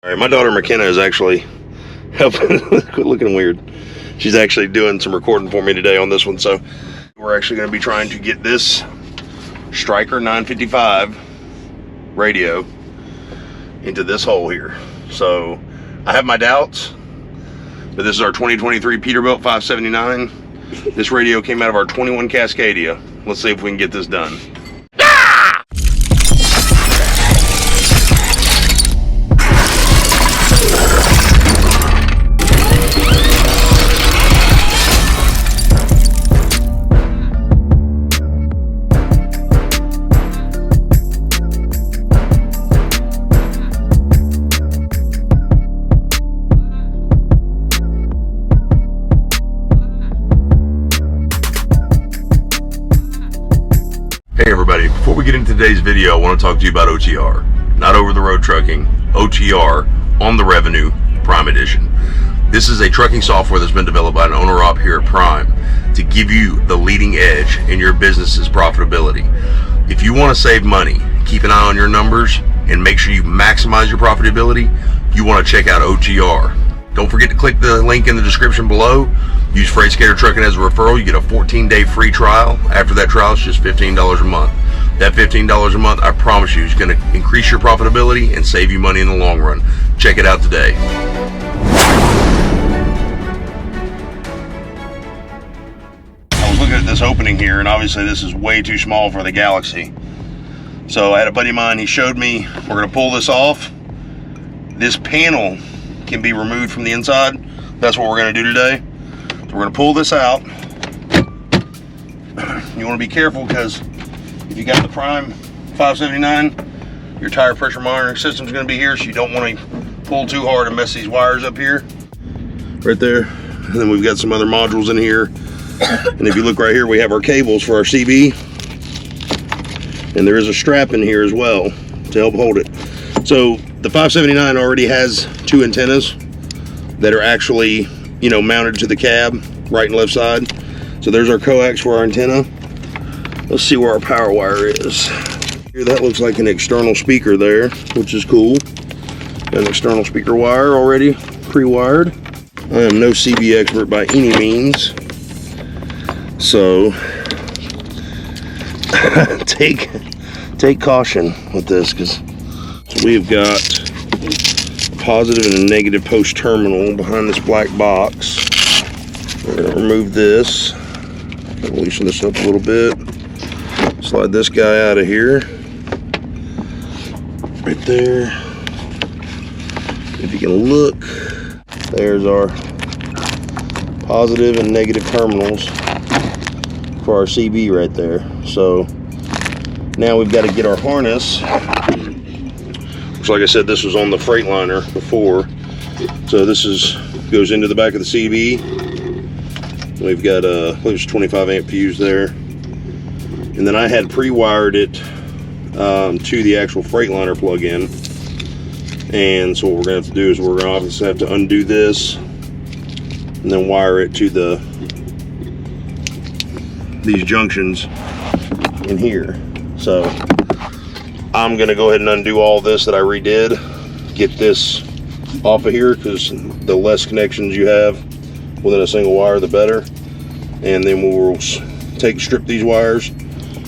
All right, my daughter McKenna is actually helping. Quit looking weird. She's actually doing some recording for me today on this one. So we're actually going to be trying to get this Stryker 955 radio into this hole here. So I have my doubts, but this is our 2023 Peterbilt 579. This radio came out of our 21 Cascadia. Let's see if we can get this done. Hey everybody, before we get into today's video, I want to talk to you about OTR. Not over-the-road trucking, OTR, on the revenue, Prime Edition. This is a trucking software that's been developed by an owner-op here at Prime to give you the leading edge in your business's profitability. If you want to save money, keep an eye on your numbers, and make sure you maximize your profitability, you want to check out OTR. Don't forget to click the link in the description below. Use Freight Skater Trucking as a referral. You get a 14-day free trial. After that trial, it's just $15 a month. That $15 a month, I promise you, is going to increase your profitability and save you money in the long run. Check it out today. I was looking at this opening here, and obviously this is way too small for the Galaxy. So I had a buddy of mine, he showed me, we're going to pull this off. This panel can be removed from the inside. That's what we're going to do today. So we're going to pull this out. You want to be careful because if you got the Prime 579, your tire pressure monitoring system is going to be here, so you don't want to pull too hard and mess these wires up here. Right there. And then we've got some other modules in here. And if you look right here, we have our cables for our CB. And there is a strap in here as well to help hold it. So the 579 already has two antennas that are actually, you know, mounted to the cab, right and left side. So there's our coax for our antenna. Let's see where our power wire is. Here, that looks like an external speaker there, which is cool. An external speaker wire already pre-wired. I am no CB expert by any means, so take caution with this, because we've got positive and a negative post terminal behind this black box. We're going to remove this, loosen this up a little bit, slide this guy out of here, right there. If you can look, there's our positive and negative terminals for our CB right there. So now we've got to get our harness. Like I said, this was on the Freightliner before, so this goes into the back of the CB. We've got there's 25 amp fuse there, and then I had pre-wired it to the actual Freightliner plug-in. And so what we're going to have to do is we're going to obviously have to undo this and then wire it to these junctions in here. So I'm going to go ahead and undo all this that I redid, get this off of here, because the less connections you have within a single wire, the better. And then we'll strip these wires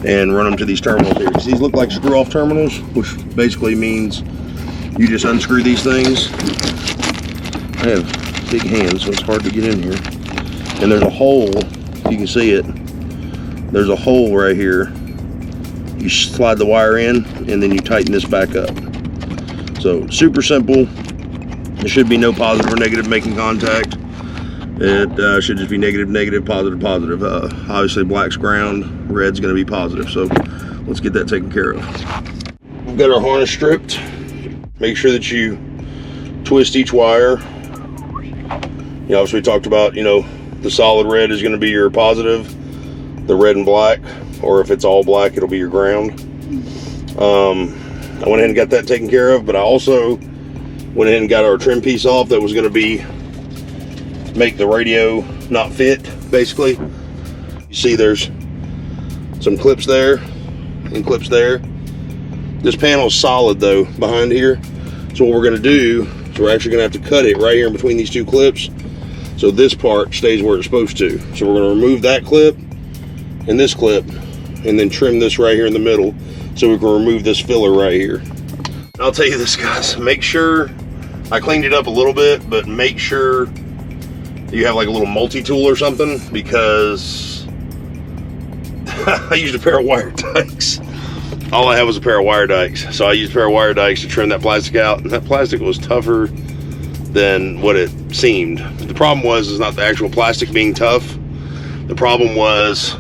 and run them to these terminals here. Because these look like screw-off terminals, which basically means you just unscrew these things. I have big hands, so it's hard to get in here. And there's a hole, you can see it. There's a hole right here. You slide the wire in, and then you tighten this back up. So super simple. There should be no positive or negative making contact. It should just be negative, negative, positive, positive. Obviously black's ground, red's going to be positive. So let's get that taken care of. We've got our harness stripped. Make sure that you twist each wire. You know, obviously we talked about, you know, the solid red is going to be your positive, the red and black, or if it's all black, it'll be your ground. I went ahead and got that taken care of, but I also went ahead and got our trim piece off that was going to make the radio not fit, basically. You see there's some clips there and clips there. This panel is solid though behind here. So what we're going to do we're actually gonna have to cut it right here in between these two clips, so this part stays where it's supposed to. So we're gonna remove that clip and this clip, and then trim this right here in the middle, so we can remove this filler right here. And I'll tell you this, guys, make sure, I cleaned it up a little bit, but make sure you have like a little multi-tool or something, because I used a pair of wire dikes. All I had was a pair of wire dikes. So I used a pair of wire dikes to trim that plastic out, and that plastic was tougher than what it seemed. The problem was, is not the actual plastic being tough. The problem was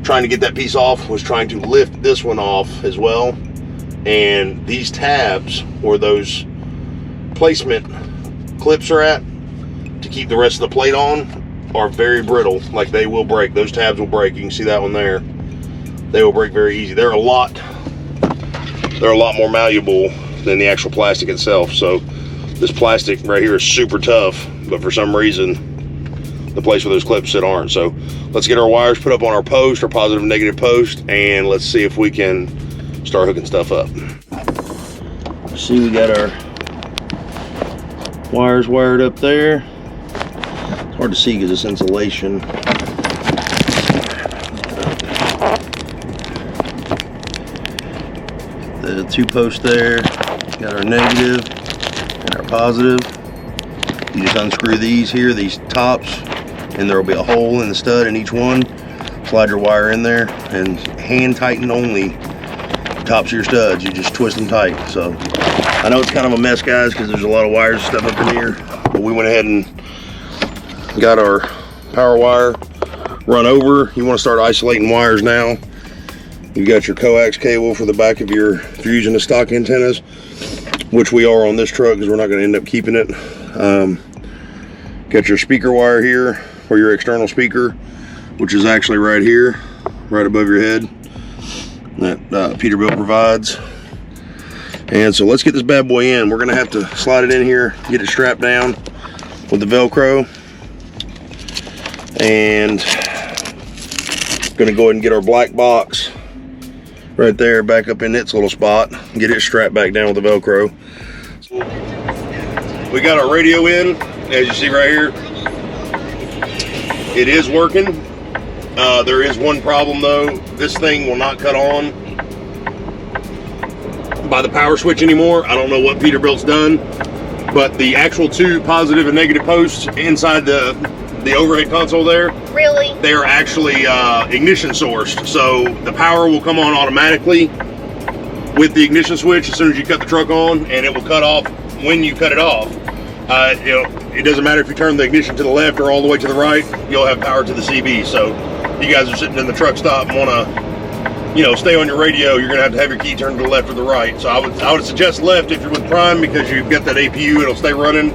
trying to get that piece off, was trying to lift this one off as well. And these tabs, where those placement clips are at to keep the rest of the plate on, are very brittle. Like, they will break. Those tabs will break. You can see that one there. They will break very easy. They're a lot more malleable than the actual plastic itself. So this plastic right here is super tough, but for some reason the place where those clips sit aren't. So let's get our wires put up on our post, our positive and negative post, and let's see if we can start hooking stuff up. See, we got our wires wired up there. It's hard to see because it's insulation. The two posts there, got our negative and our positive. You just unscrew these here, these tops, and there will be a hole in the stud in each one. Slide your wire in there, and hand tighten only the tops of your studs. You just twist them tight. So I know it's kind of a mess, guys, because there's a lot of wires and stuff up in here, but we went ahead and got our power wire run over. You want to start isolating wires now. You've got your coax cable for the back of your, if you're using the stock antennas, which we are on this truck because we're not going to end up keeping it. Got your speaker wire here for your external speaker, which is actually right here, right above your head, that Peterbilt provides. And so let's get this bad boy in. We're going to have to slide it in here, get it strapped down with the Velcro, and going to go ahead and get our black box right there back up in its little spot, get it strapped back down with the Velcro. We got our radio in, as you see right here. It is working. There is one problem though. This thing will not cut on by the power switch anymore. I don't know what Peterbilt's done, but the actual two positive and negative posts inside the overhead console there, really, they are actually ignition sourced, so the power will come on automatically with the ignition switch as soon as you cut the truck on, and it will cut off when you cut it off. You know, it doesn't matter if you turn the ignition to the left or all the way to the right, you'll have power to the CB. So you guys are sitting in the truck stop and want to, you know, stay on your radio, you're gonna have your key turned to the left or the right. So I would suggest left if you're with Prime, because you've got that APU, it'll stay running,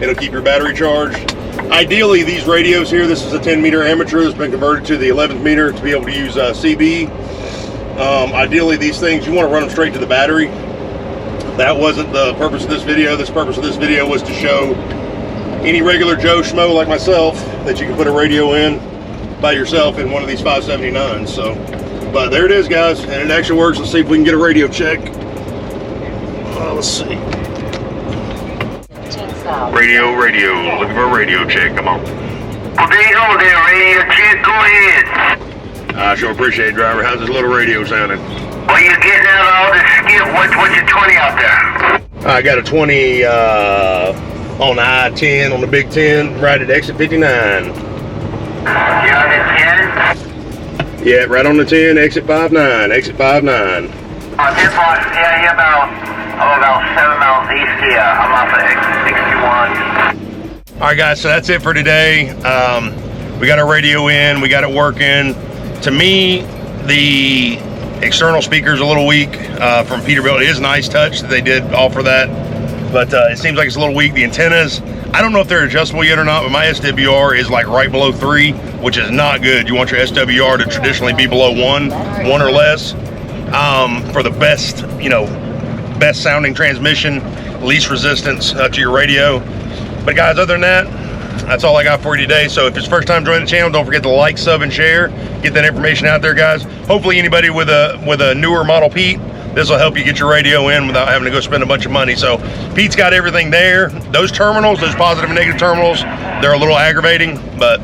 it'll keep your battery charged. Ideally, these radios here, this is a 10-meter amateur that's been converted to the 11th meter to be able to use CB. Ideally, these things, you want to run them straight to the battery. That wasn't the purpose of this video. The purpose of this video was to show any regular Joe Schmo like myself that you can put a radio in by yourself in one of these 579s. So, but there it is, guys, and it actually works. Let's see if we can get a radio check. Let's see. Radio, looking for a radio check, come on. Hello there, radio check, go ahead. I sure appreciate it, driver. How's this little radio sounding? Well, you're getting out all this skip. What's your 20 out there? I got a 20 on the I-10, on the Big 10, right at exit 59. You on the 10? Yeah, right on the 10, exit 59, exit 59. Yeah, you're about 7 miles east here. I'm off of exit 61. All right, guys, so that's it for today. We got our radio in, we got it working. To me, the external speaker is a little weak from Peterbilt. It is a nice touch that they did offer that, but it seems like it's a little weak. The antennas, I don't know if they're adjustable yet or not, but my SWR is like right below 3, which is not good. You want your SWR to traditionally be below 1 or less, for the best, you know, best sounding transmission, least resistance to your radio. But guys, other than that, that's all I got for you today. So if it's first time joining the channel, don't forget to like, sub, and share. Get that information out there, guys. Hopefully anybody with a newer Model Pete this will help you get your radio in without having to go spend a bunch of money. So Pete's got everything there. Those terminals, those positive and negative terminals, they're a little aggravating, but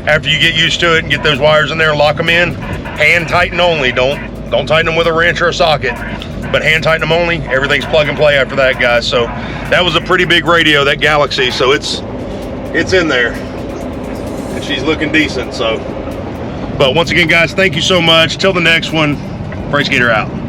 after you get used to it and get those wires in there and lock them in, hand tighten only. Don't tighten them with a wrench or a socket, but hand tighten them only. Everything's plug and play after that, guys. So that was a pretty big radio, that Galaxy. So it's in there, and she's looking decent. So, but once again, guys, thank you so much. Till the next one, Brace Gator out.